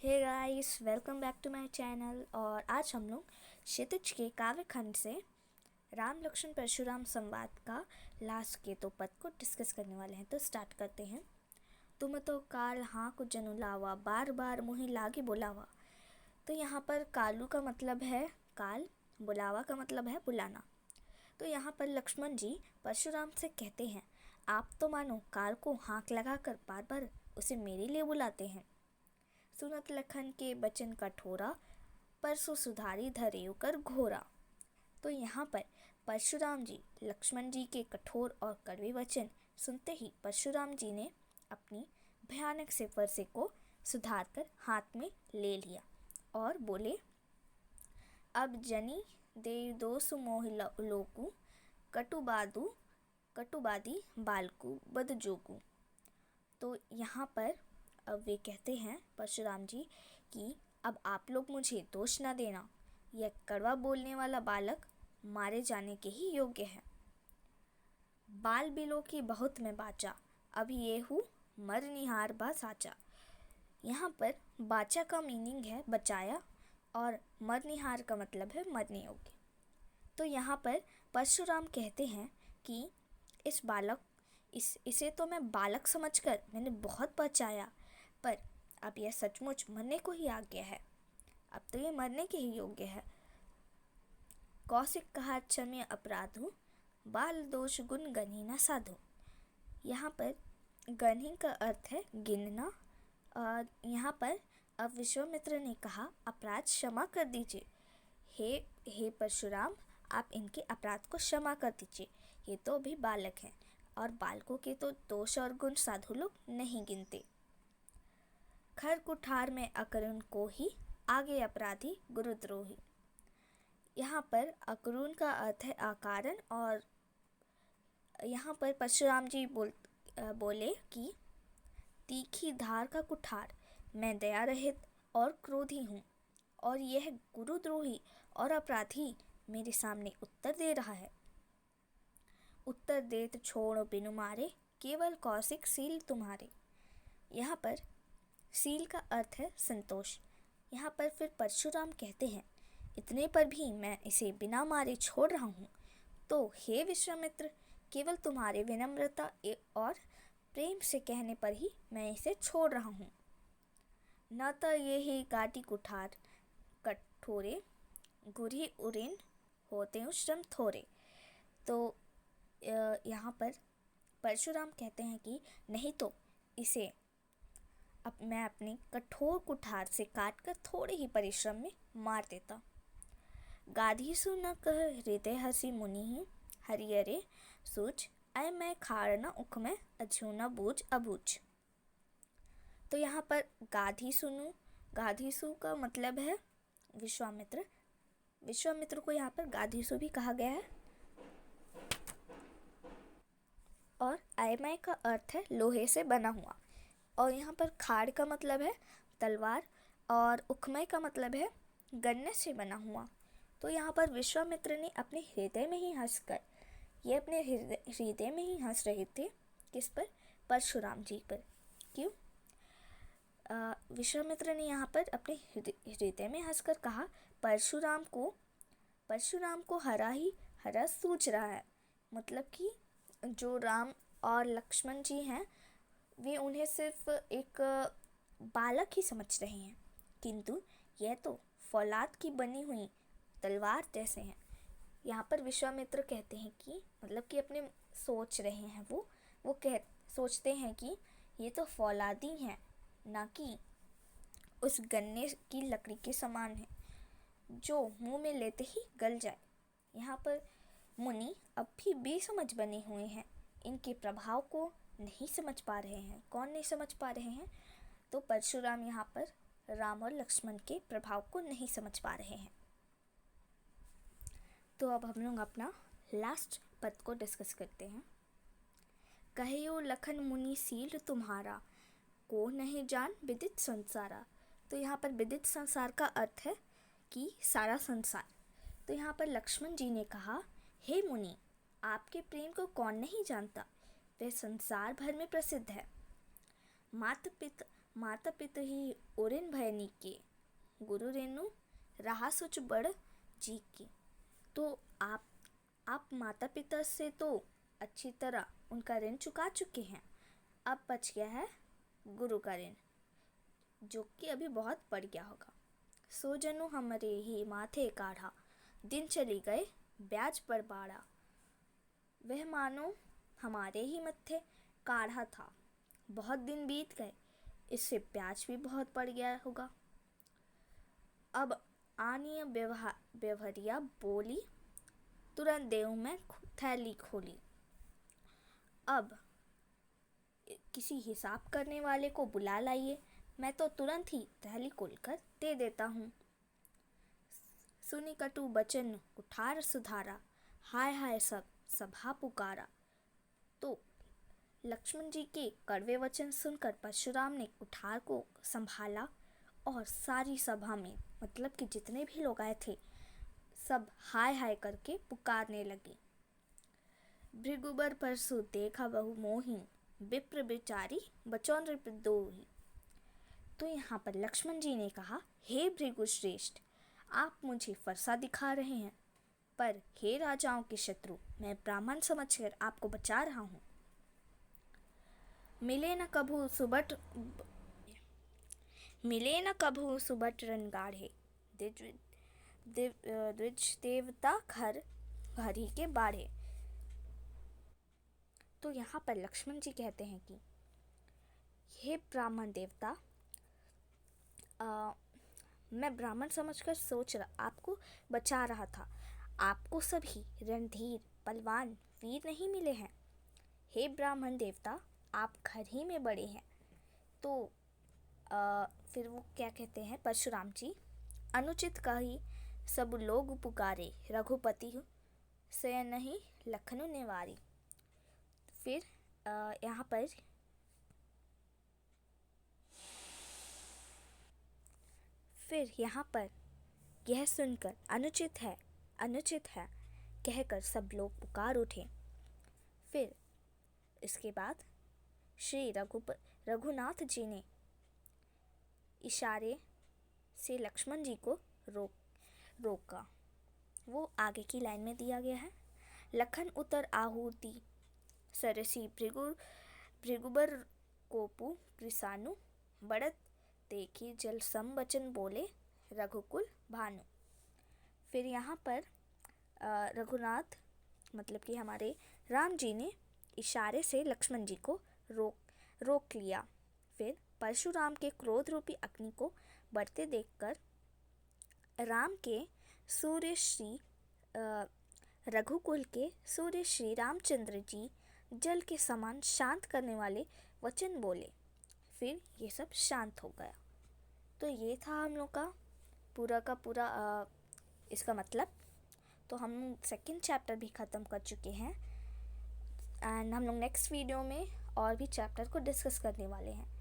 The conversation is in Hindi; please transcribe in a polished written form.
Hey guys, welcome back to my channel. और आज हम लोग क्षितिज के काव्य खंड से राम लक्ष्मण परशुराम संवाद का लास्ट के तो पद को डिस्कस करने वाले हैं। तो स्टार्ट करते हैं। तुम तो काल हाँ को जनु लावा, बार बार मुहि लागे बुलावा। तो यहाँ पर कालू का मतलब है काल, बुलावा का मतलब है बुलाना। तो यहाँ पर लक्ष्मण जी परशुराम से कहते हैं, आप तो मानो काल को हाँक लगाकर बार बार उसे मेरे लिए बुलाते हैं। सुनत लखन के बचन कठोरा, परसों सुधारी धरेउ कर घोरा। तो यहाँ पर परशुराम जी लक्ष्मण जी के कठोर और कड़वे वचन सुनते ही परशुराम जी ने अपनी भयानक से फरसे को सुधार कर हाथ में ले लिया और बोले, अब जनी देव दोष मोह लोकु, कटुबादी बालकु बद जोगु। तो यहाँ पर अब वे कहते हैं परशुराम जी कि अब आप लोग मुझे दोष न देना, यह कड़वा बोलने वाला बालक मारे जाने के ही योग्य है। बाल बिलो की बहुत मैं बाचा, अब ये हूँ मर निहार बा साचा। यहाँ पर बाचा का मीनिंग है बचाया और मर निहार का मतलब है मरने योग्य। तो यहाँ पर परशुराम कहते हैं कि इसे तो मैं बालक समझकर मैंने बहुत बचाया, पर अब यह सचमुच मरने को ही आ गया है। अब तो ये मरने के ही योग्य है। कौशिक कहा क्षम्य अपराधु, बाल दोष गुण गणी न साधु। यहाँ पर गणी का अर्थ है गिनना। और यहाँ पर अब विश्वामित्र ने कहा, अपराध क्षमा कर दीजिए। हे परशुराम, आप इनके अपराध को क्षमा कर दीजिए। ये तो अभी बालक हैं और बालकों के तो दोष और गुण साधु लोग नहीं गिनते। खर कुठार में अकरुण को ही, आगे अपराधी गुरुद्रोही। यहाँ पर अकरुण का अर्थ है अकारण। और यहाँ पर परशुराम जी बोले कि तीखी धार का कुठार, मैं दया रहित और क्रोधी हूँ, और यह गुरुद्रोही और अपराधी मेरे सामने उत्तर दे रहा है। उत्तर देत छोड़ बिनु मारे, केवल कौशिक सील तुम्हारे। यहाँ पर सील का अर्थ है संतोष। यहाँ पर फिर परशुराम कहते हैं, इतने पर भी मैं इसे बिना मारे छोड़ रहा हूँ, तो हे विश्वामित्र, केवल तुम्हारे विनम्रता और प्रेम से कहने पर ही मैं इसे छोड़ रहा हूँ। न तो ये ही गाटी कुठार कठोरे, गुरी उरिन होते हूँ श्रम थोरे। तो यहाँ पर परशुराम कहते हैं कि नहीं तो इसे अब मैं अपने कठोर कुठार से काटकर थोड़े ही परिश्रम में मार देता। गाधी सु न कह हृदय हसी मुनि, हरियरे सूच ऐ मैं खार न उख में अझू न बूझ अबूझ। तो यहाँ पर गाधीसु का मतलब है विश्वामित्र। विश्वामित्र को यहाँ पर गाधीसु भी कहा गया है। और ऐमय का अर्थ है लोहे से बना हुआ। और यहाँ पर खाड़ का मतलब है तलवार, और उखमय का मतलब है गन्ने से बना हुआ। तो यहाँ पर विश्वामित्र ने अपने हृदय में ही हंसकर, ये अपने हृदय में ही हंस रहे थे। किस पर? परशुराम जी पर। क्यों? विश्वामित्र ने यहाँ पर अपने हृदय में हंसकर कहा, परशुराम को हरा सूझ रहा है। मतलब कि जो राम और लक्ष्मण जी हैं, वे उन्हें सिर्फ एक बालक ही समझ रहे हैं, किंतु यह तो फौलाद की बनी हुई तलवार जैसे हैं। यहाँ पर विश्वामित्र कहते हैं कि मतलब कि अपने सोच रहे हैं वो सोचते हैं कि ये तो फौलादी हैं, ना कि उस गन्ने की लकड़ी के समान है जो मुंह में लेते ही गल जाए। यहाँ पर मुनि अब भी बेसमझ बने हुए हैं, इनके प्रभाव को नहीं समझ पा रहे हैं। कौन नहीं समझ पा रहे हैं? तो परशुराम यहाँ पर राम और लक्ष्मण के प्रभाव को नहीं समझ पा रहे हैं। तो अब हम लोग अपना लास्ट पद को डिस्कस करते हैं। कहियो लखन मुनि सील तुम्हारा, को नहीं जान विदित संसारा। तो यहाँ पर विदित संसार का अर्थ है कि सारा संसार। तो यहाँ पर लक्ष्मण जी ने कहा, हे मुनि, आपके प्रेम को कौन नहीं जानता, वह संसार भर में प्रसिद्ध है। माता पिता ही ओरिन भयनी के, गुरु रेनु रहा सोच बड़ जी के। तो आप माता पिता से तो अच्छी तरह उनका ऋण चुका चुके हैं। अब बच गया है गुरु का ऋण, जो कि अभी बहुत बढ़ गया होगा। सो जनु हमरे ही माथे काढ़ा, दिन चली गए ब्याज पर बाड़ा। वह मानो हमारे ही मत्थे काढ़ा था, बहुत दिन बीत गए, इससे ब्याज भी बहुत बढ़ गया होगा। अब आनिय व्यवहारिया बोली, तुरंत देऊं मैं थैली खोली। अब किसी हिसाब करने वाले को बुला लाइए, मैं तो तुरंत ही थैली खोलकर दे देता हूँ। सुनी कटु बचन कुठार सुधारा, हाय हाय सब सभा पुकारा। तो लक्ष्मण जी के कड़वे वचन सुनकर परशुराम ने कुठार को संभाला और सारी सभा में, मतलब कि जितने भी लोग आए थे, सब हाय हाय करके पुकारने लगे। भृगुबर परसु देखा बहु मोही, विप्र बिचारी बचौन दोही। तो यहाँ पर लक्ष्मण जी ने कहा, हे भृगु श्रेष्ठ, आप मुझे फरसा दिखा रहे हैं, पर हे राजाओं के शत्रु, मैं ब्राह्मण समझकर आपको बचा रहा हूँ। मिले न कभू सुबट रन गाढ़े, द्विज देवता घर ही के बाढ़े। तो यहाँ पर लक्ष्मण जी कहते हैं कि हे ब्राह्मण देवता, मैं ब्राह्मण समझकर आपको बचा रहा था। आपको सभी रणधीर बलवान वीर नहीं मिले हैं। हे ब्राह्मण देवता, आप घर ही में बड़े हैं। तो फिर वो क्या कहते हैं परशुराम जी, अनुचित कही सब लोग पुकारे, रघुपति से नहीं लखनऊ निवारी। फिर यहाँ पर यह सुनकर अनुचित है कहकर सब लोग पुकार उठे। फिर इसके बाद श्री रघुनाथ जी ने इशारे से लक्ष्मण जी को रोका। वो आगे की लाइन में दिया गया है, लखन उतर आहुति सरसी भृगुबर कोपु कृसानु, बढ़त देखी जल सम वचन बोले रघुकुल भानु। फिर यहाँ पर रघुनाथ मतलब कि हमारे राम जी ने इशारे से लक्ष्मण जी को रोक लिया। फिर परशुराम के क्रोध रूपी अग्नि को बढ़ते देखकर राम के सूर्य श्री रघुकुल के सूर्य श्री रामचंद्र जी जल के समान शांत करने वाले वचन बोले। फिर ये सब शांत हो गया। तो ये था हम लोग का पूरा इसका मतलब। तो हम सेकंड चैप्टर भी ख़त्म कर चुके हैं एंड हम लोग नेक्स्ट वीडियो में और भी चैप्टर को डिस्कस करने वाले हैं।